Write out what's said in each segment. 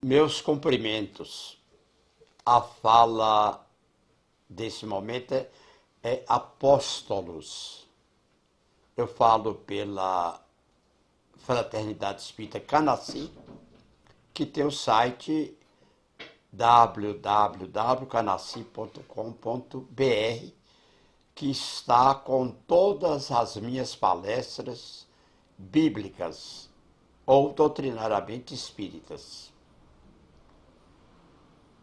Meus cumprimentos. A fala desse momento é apóstolos. Eu falo pela Fraternidade Espírita Canaci, que tem o site www.canaci.com.br, que está com todas as minhas palestras bíblicas ou doutrinariamente espíritas.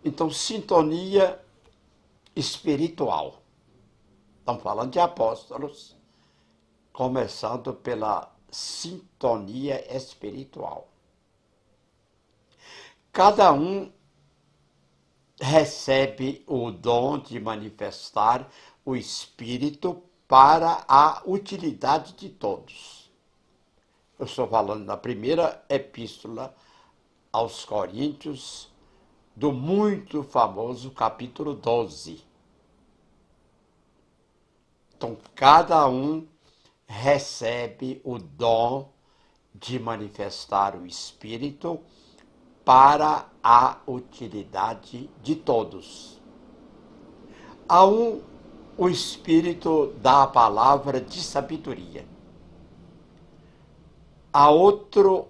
Então, sintonia espiritual. Estamos falando de apóstolos, começando pela sintonia espiritual. Cada um recebe o dom de manifestar o Espírito para a utilidade de todos. Eu estou falando na primeira epístola aos Coríntios, do muito famoso capítulo 12. Então, cada um recebe o dom de manifestar o Espírito para a utilidade de todos. A um, o Espírito dá a palavra de sabedoria. A outro,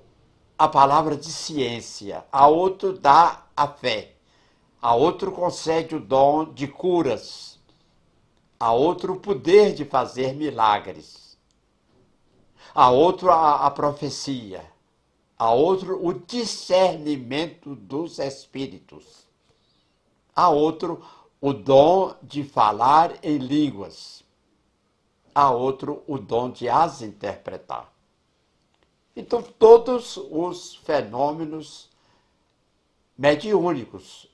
a palavra de ciência. A outro dá a fé. A outro concede o dom de curas. A outro o poder de fazer milagres. A outro a profecia. A outro o discernimento dos espíritos. A outro o dom de falar em línguas. A outro o dom de as interpretar. Então, todos os fenômenos mediúnicos,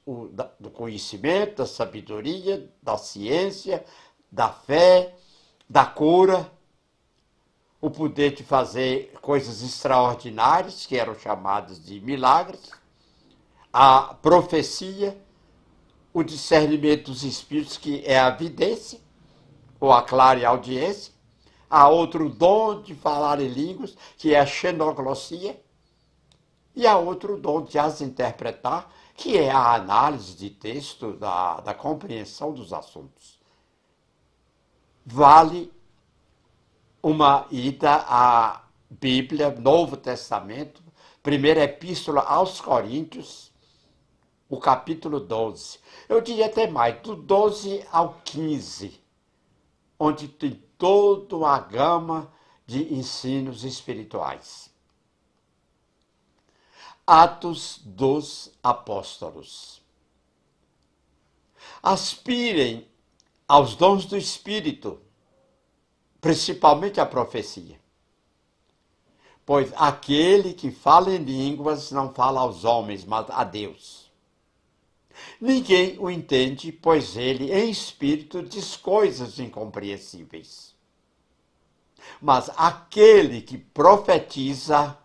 do conhecimento, da sabedoria, da ciência, da fé, da cura, o poder de fazer coisas extraordinárias, que eram chamadas de milagres, a profecia, o discernimento dos espíritos, que é a vidência, ou a clareaudiência, há outro dom de falar em línguas, que é a xenoglossia, e há outro dom de as interpretar, que é a análise de texto, da compreensão dos assuntos. Vale uma ida à Bíblia, Novo Testamento, primeira epístola aos Coríntios, o capítulo 12. Eu diria até mais, do 12 ao 15, onde tem toda uma gama de ensinos espirituais. Atos dos Apóstolos. Aspirem aos dons do Espírito, principalmente a profecia. Pois aquele que fala em línguas não fala aos homens, mas a Deus. Ninguém o entende, pois ele, em espírito, diz coisas incompreensíveis. Mas aquele que profetiza,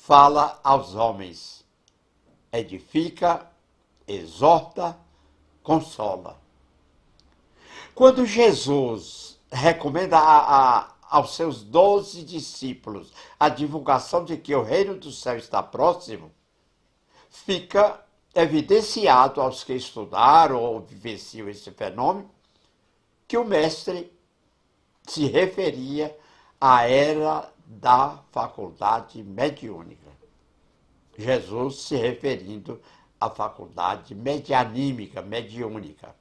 fala aos homens, edifica, exorta, consola. Quando Jesus recomenda aos seus 12 discípulos a divulgação de que o reino do céu está próximo, fica evidenciado aos que estudaram ou vivenciam esse fenômeno que o mestre se referia à era da faculdade mediúnica. Jesus se referindo à faculdade medianímica, mediúnica.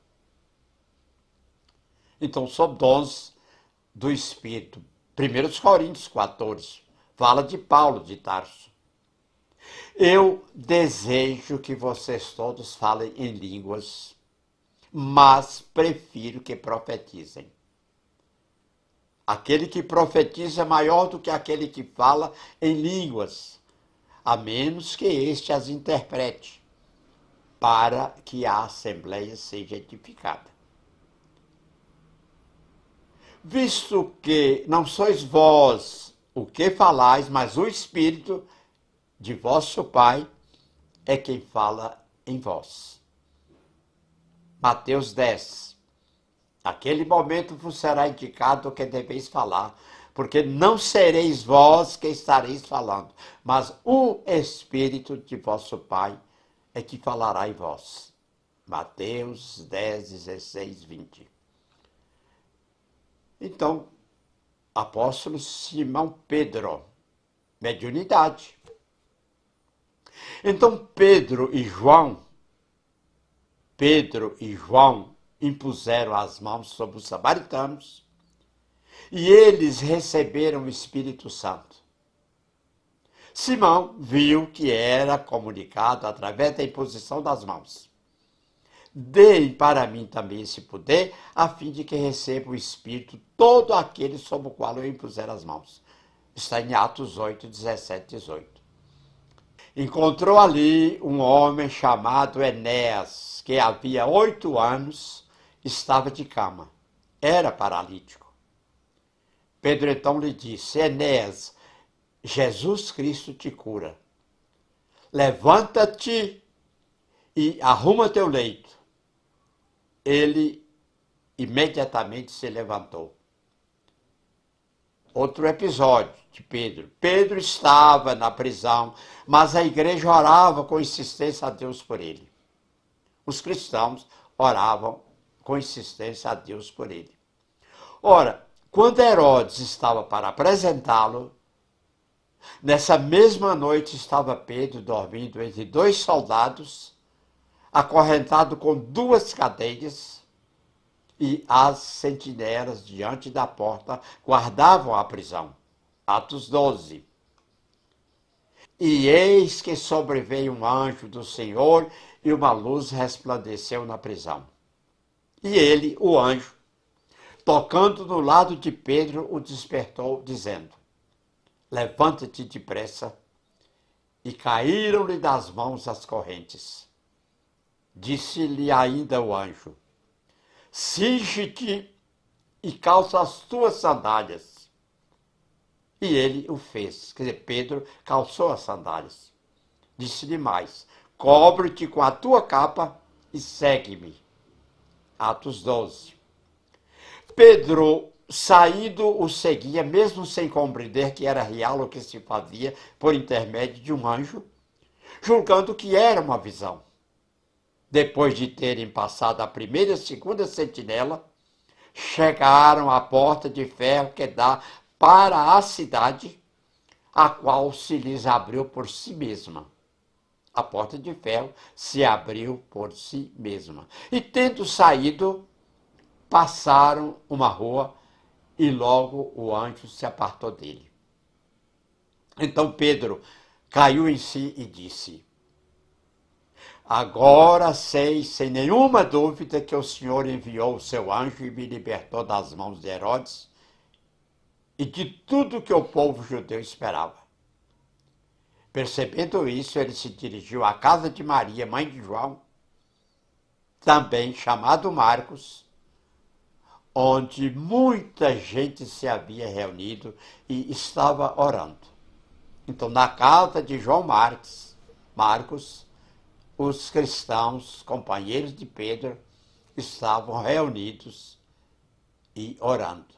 Então, são dons do Espírito. 1 Coríntios 14 fala de Paulo de Tarso. Eu desejo que vocês todos falem em línguas, mas prefiro que profetizem. Aquele que profetiza é maior do que aquele que fala em línguas, a menos que este as interprete, para que a assembleia seja edificada. Visto que não sois vós o que falais, mas o Espírito de vosso Pai é quem fala em vós. Mateus 10, Naquele momento vos será indicado o que deveis falar, porque não sereis vós que estareis falando, mas o Espírito de vosso Pai é que falará em vós. Mateus 10, 16, 20. Então, apóstolo Simão Pedro, mediunidade. Então Pedro e João impuseram as mãos sobre os samaritanos e eles receberam o Espírito Santo. Simão viu que era comunicado através da imposição das mãos. Deem para mim também esse poder, a fim de que receba o Espírito todo aquele sobre o qual eu impuser as mãos. Está em Atos 8, 17, 18. Encontrou ali um homem chamado Enéas, que havia 8 anos estava de cama. Era paralítico. Pedro então lhe disse: Enéas, Jesus Cristo te cura. Levanta-te e arruma teu leito. Ele imediatamente se levantou. Outro episódio de Pedro. Pedro estava na prisão, mas a igreja orava com insistência a Deus por ele. Os cristãos oravam com insistência a Deus por ele. Ora, quando Herodes estava para apresentá-lo, nessa mesma noite estava Pedro dormindo entre 2 soldados, acorrentado com 2 cadeias, e as sentinelas diante da porta guardavam a prisão. Atos 12. E eis que sobreveio um anjo do Senhor e uma luz resplandeceu na prisão. E ele, o anjo, tocando no lado de Pedro, o despertou, dizendo: levanta-te depressa. E caíram-lhe das mãos as correntes. Disse-lhe ainda o anjo: cinge-te e calça as tuas sandálias. E ele o fez. Quer dizer, Pedro calçou as sandálias. Disse-lhe mais: cobre-te com a tua capa e segue-me. Atos 12. Pedro, saído, o seguia, mesmo sem compreender que era real o que se fazia por intermédio de um anjo, julgando que era uma visão. Depois de terem passado a primeira e a segunda sentinela, chegaram à porta de ferro que dá para a cidade, a qual se lhes abriu por si mesma. A porta de ferro se abriu por si mesma. E tendo saído, passaram uma rua e logo o anjo se apartou dele. Então Pedro caiu em si e disse: agora sei sem nenhuma dúvida que o Senhor enviou o seu anjo e me libertou das mãos de Herodes e de tudo que o povo judeu esperava. Percebendo isso, ele se dirigiu à casa de Maria, mãe de João, também chamado Marcos, onde muita gente se havia reunido e estava orando. Então, na casa de João Marcos, os cristãos, companheiros de Pedro, estavam reunidos e orando.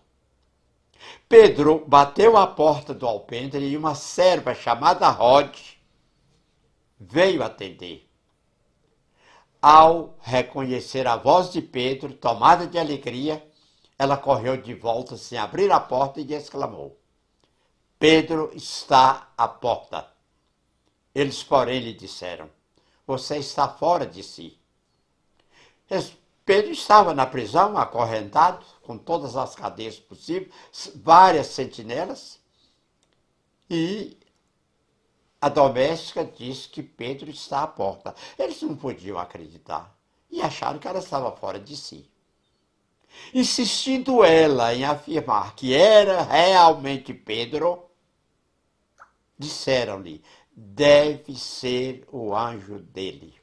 Pedro bateu à porta do alpendre e uma serva chamada Rode veio atender. Ao reconhecer a voz de Pedro, tomada de alegria, ela correu de volta sem abrir a porta e exclamou: Pedro está à porta. Eles, porém, lhe disseram: você está fora de si. Pedro estava na prisão, acorrentado, com todas as cadeias possíveis, várias sentinelas, e a doméstica disse que Pedro está à porta. Eles não podiam acreditar e acharam que ela estava fora de si. Insistindo ela em afirmar que era realmente Pedro, disseram-lhe: deve ser o anjo dele.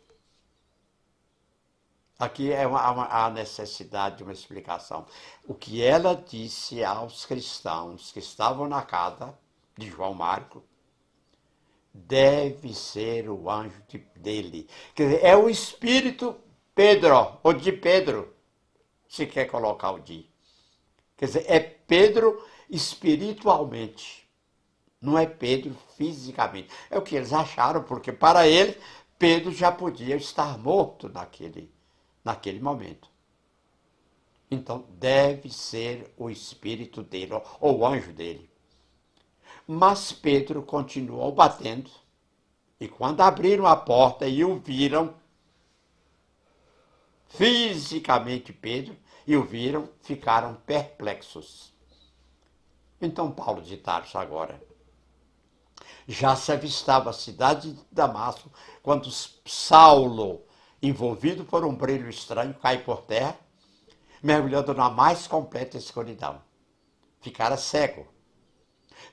Aqui é a necessidade de uma explicação. O que ela disse aos cristãos que estavam na casa de João Marcos deve ser o anjo dele. Quer dizer, é o espírito Pedro, ou de Pedro, se quer colocar o dia. Quer dizer, é Pedro espiritualmente, não é Pedro fisicamente. É o que eles acharam, porque para eles, Pedro já podia estar morto naquele momento. Então, deve ser o espírito dele, ou o anjo dele. Mas Pedro continuou batendo, e quando abriram a porta e o viram, fisicamente Pedro, e o viram, ficaram perplexos. Então Paulo de Tarso agora já se avistava a cidade de Damasco, quando Saulo, envolvido por um brilho estranho, cai por terra, mergulhando na mais completa escuridão. Ficara cego.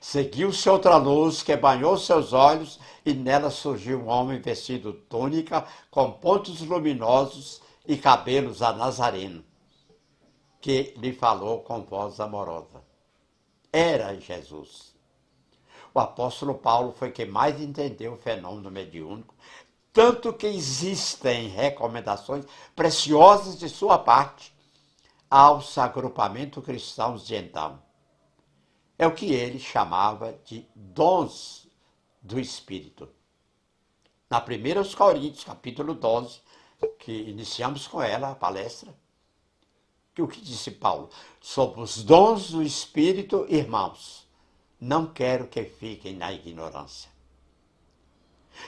Seguiu-se outra luz que banhou seus olhos, e nela surgiu um homem vestido túnica, com pontos luminosos e cabelos a nazareno, que lhe falou com voz amorosa. Era Jesus. O apóstolo Paulo foi quem mais entendeu o fenômeno mediúnico, tanto que existem recomendações preciosas de sua parte aos agrupamentos cristãos de então. É o que ele chamava de dons do Espírito. Na 1 Coríntios, capítulo 12, que iniciamos com ela a palestra, que o que disse Paulo? Sobre os dons do Espírito, irmãos, não quero que fiquem na ignorância.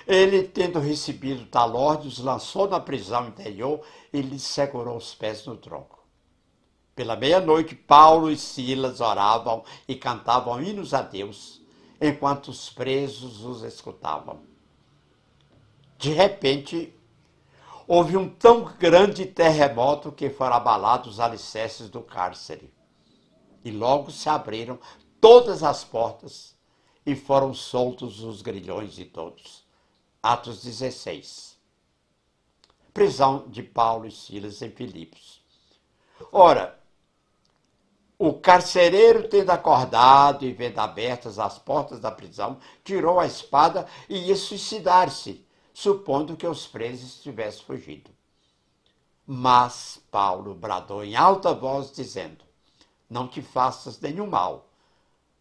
Ele, tendo recebido tal ordem, os lançou na prisão interior e lhes segurou os pés no tronco. Pela meia-noite, Paulo e Silas oravam e cantavam hinos a Deus, enquanto os presos os escutavam. De repente, houve um tão grande terremoto que foram abalados os alicerces do cárcere. E logo se abriram todas as portas e foram soltos os grilhões de todos. Atos 16. Prisão de Paulo e Silas em Filipos. Ora, o carcereiro, tendo acordado e vendo abertas as portas da prisão, tirou a espada e ia suicidar-se, supondo que os presos tivessem fugido. Mas Paulo bradou em alta voz, dizendo: não te faças nenhum mal,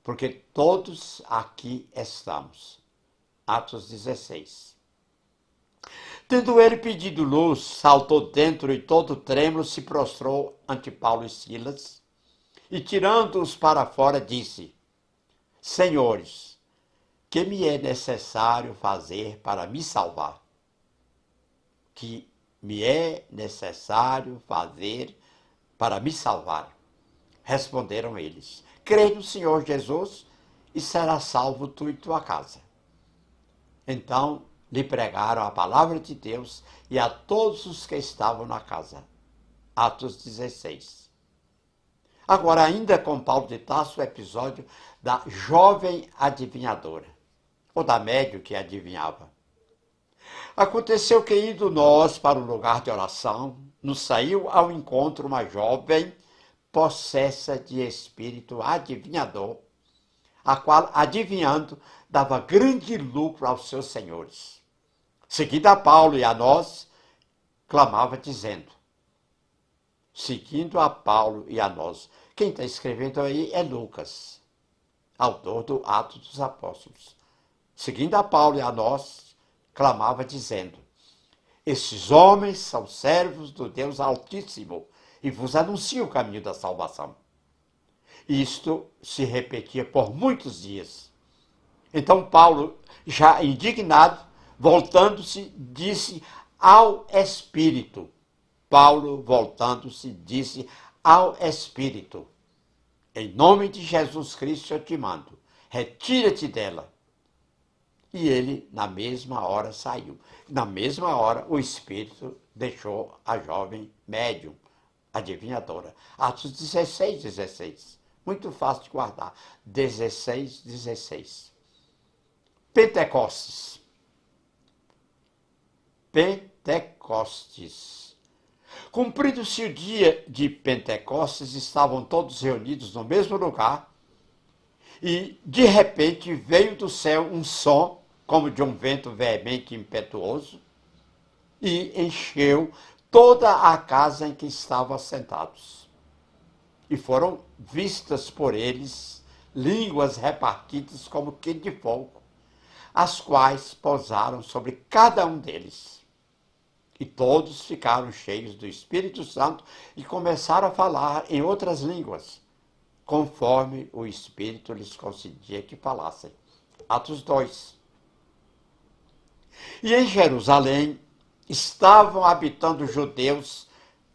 porque todos aqui estamos. Atos 16. Tendo ele pedido luz, saltou dentro e todo trêmulo se prostrou ante Paulo e Silas, e tirando-os para fora, disse: senhores, que me é necessário fazer para me salvar? Que me é necessário fazer para me salvar? Responderam eles: crê no Senhor Jesus e será salvo tu e tua casa. Então lhe pregaram a palavra de Deus e a todos os que estavam na casa. Atos 16. Agora, ainda com Paulo de Tarso, o episódio da jovem adivinhadora, ou da médium que adivinhava. Aconteceu que, indo nós para o lugar de oração, nos saiu ao encontro uma jovem possessa de espírito adivinhador, a qual, adivinhando, dava grande lucro aos seus senhores. Seguindo a Paulo e a nós, clamava dizendo, seguindo a Paulo e a nós. Quem está escrevendo aí é Lucas, autor do Atos dos Apóstolos. Seguindo a Paulo e a nós, clamava dizendo, estes homens são servos do Deus Altíssimo e vos anunciam o caminho da salvação. Isto se repetia por muitos dias. Então Paulo, já indignado, voltando-se, disse ao Espírito. Paulo, voltando-se, disse ao Espírito, em nome de Jesus Cristo eu te mando, retira-te dela. E ele, na mesma hora, saiu. Na mesma hora, o Espírito deixou a jovem médium, adivinhadora. Atos 16, 16. Muito fácil de guardar. 16, 16. Pentecostes. Pentecostes. Cumprido-se o dia de Pentecostes, estavam todos reunidos no mesmo lugar e, de repente, veio do céu um som, como de um vento veemente e impetuoso, e encheu toda a casa em que estavam assentados. e foram vistas por eles línguas repartidas como que de fogo, as quais pousaram sobre cada um deles. E todos ficaram cheios do Espírito Santo e começaram a falar em outras línguas, conforme o Espírito lhes concedia que falassem. Atos 2. E em Jerusalém estavam habitando judeus,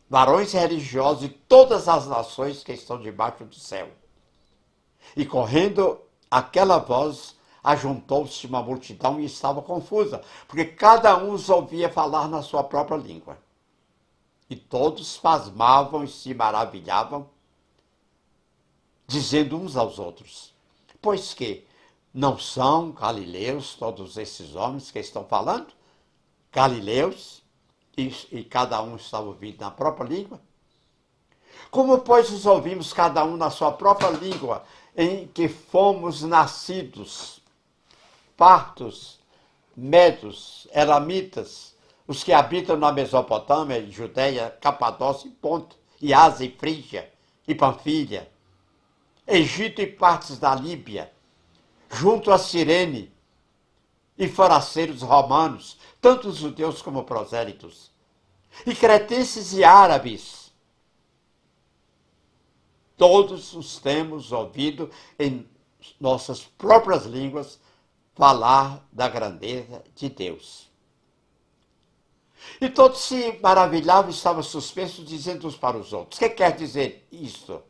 varões religiosos de todas as nações que estão debaixo do céu. E correndo aquela voz, ajuntou-se uma multidão e estava confusa, porque cada um os ouvia falar na sua própria língua. E todos pasmavam e se maravilhavam, dizendo uns aos outros: pois que não são galileus todos esses homens que estão falando? Galileus, e cada um está ouvindo na própria língua? Como, pois, os ouvimos cada um na sua própria língua, em que fomos nascidos? Partos, medos, elamitas, os que habitam na Mesopotâmia, Judeia, Capadócia e Ponto, e Ásia e Frígia, e Panfilha, Egito e partes da Líbia, junto a Cirene, e forasteiros romanos, tanto judeus como prosélitos, e cretenses e árabes. Todos os temos ouvido em nossas próprias línguas falar da grandeza de Deus. E todos se maravilhavam e estavam suspensos, dizendo uns para os outros: o que quer dizer isso?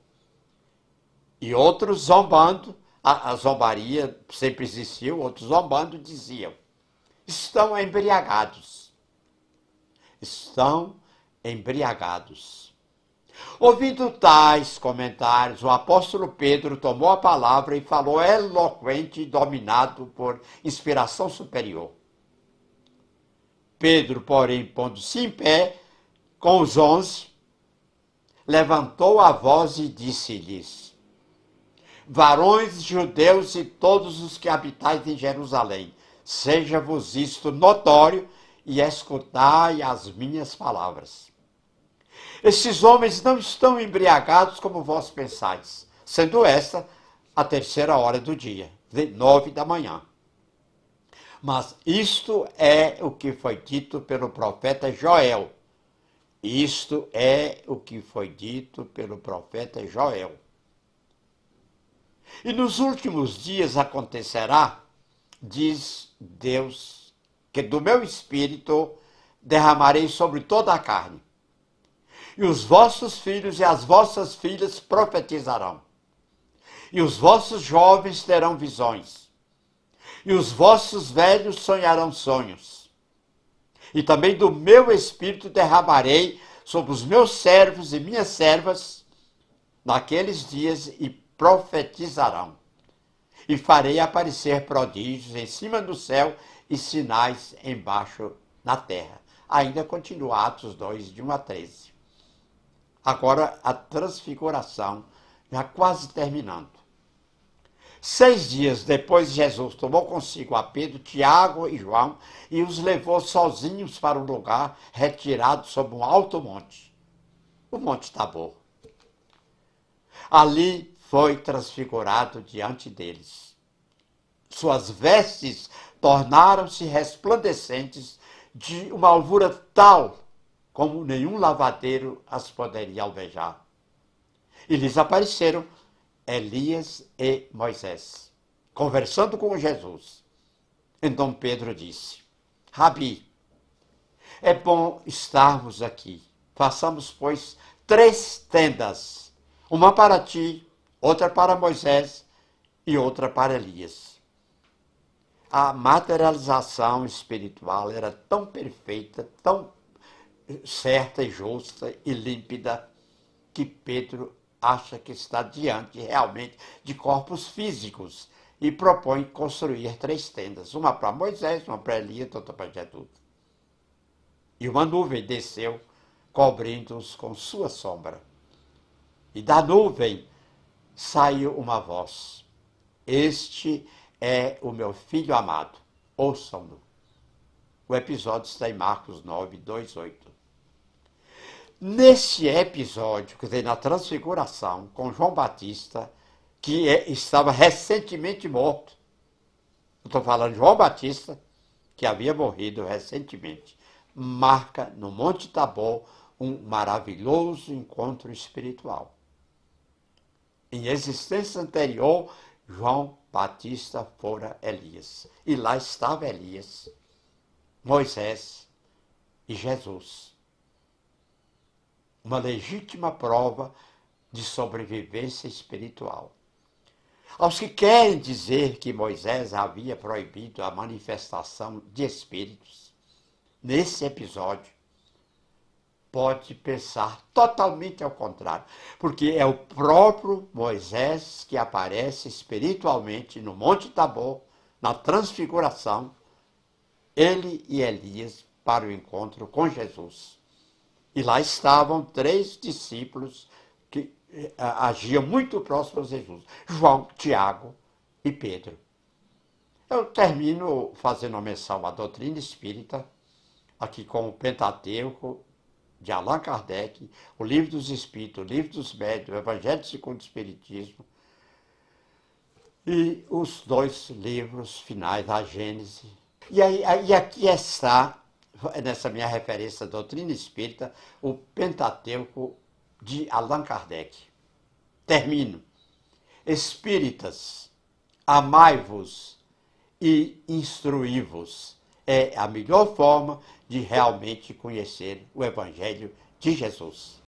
E outros zombando, a zombaria sempre existiu, outros zombando diziam: estão embriagados. Estão embriagados. Ouvindo tais comentários, o apóstolo Pedro tomou a palavra e falou eloquente e dominado por inspiração superior. Pedro, porém, pondo-se em pé com os 11, levantou a voz e disse-lhes: varões judeus e todos os que habitais em Jerusalém, seja-vos isto notório e escutai as minhas palavras. Esses homens não estão embriagados como vós pensais, sendo esta a 3ª hora do dia, 9 da manhã. Mas isto é o que foi dito pelo profeta Joel. Isto é o que foi dito pelo profeta Joel. E nos últimos dias acontecerá, diz Deus, que do meu espírito derramarei sobre toda a carne. E os vossos filhos e as vossas filhas profetizarão. E os vossos jovens terão visões. E os vossos velhos sonharão sonhos. E também do meu espírito derramarei sobre os meus servos e minhas servas naqueles dias e profetizarão. E farei aparecer prodígios em cima do céu e sinais embaixo na terra. Ainda continua Atos 2, de 1 a 13. Agora a transfiguração, já quase terminando. 6 dias depois, Jesus tomou consigo a Pedro, Tiago e João e os levou sozinhos para um lugar retirado sob um alto monte, o Monte Tabor. Ali foi transfigurado diante deles. Suas vestes tornaram-se resplandecentes de uma alvura tal como nenhum lavadeiro as poderia alvejar. E lhes apareceram Elias e Moisés, conversando com Jesus. Então Pedro disse: Rabi, é bom estarmos aqui. Façamos, pois, 3 tendas, uma para ti, outra para Moisés e outra para Elias. A materialização espiritual era tão perfeita, tão certa e justa e límpida, que Pedro acha que está diante realmente de corpos físicos e propõe construir 3 tendas, uma para Moisés, uma para Elias e outra para Jesus. E uma nuvem desceu, cobrindo-os com sua sombra. E da nuvem saiu uma voz: este é o meu filho amado, ouçam-no. O episódio está em Marcos 9, 2, 8. Nesse episódio, quer dizer, na transfiguração, com João Batista, que estava recentemente morto. Eu estou falando de João Batista, que havia morrido recentemente. Marca no Monte Tabor um maravilhoso encontro espiritual. Em existência anterior, João Batista fora Elias. E lá estava Elias, Moisés e Jesus. Uma legítima prova de sobrevivência espiritual. Aos que querem dizer que Moisés havia proibido a manifestação de espíritos, nesse episódio, pode pensar totalmente ao contrário, porque é o próprio Moisés que aparece espiritualmente no Monte Tabor, na transfiguração, ele e Elias para o encontro com Jesus. E lá estavam 3 discípulos que agiam muito próximos a Jesus: João, Tiago e Pedro. Eu termino fazendo uma menção à doutrina espírita, aqui com o Pentateuco, de Allan Kardec, o Livro dos Espíritos, o Livro dos Médiuns, o Evangelho segundo o Espiritismo, e os 2 livros finais, a Gênese. E aqui está, nessa minha referência à doutrina espírita, o Pentateuco de Allan Kardec. Termino. Espíritas, amai-vos e instruí-vos. É a melhor forma de realmente conhecer o Evangelho de Jesus.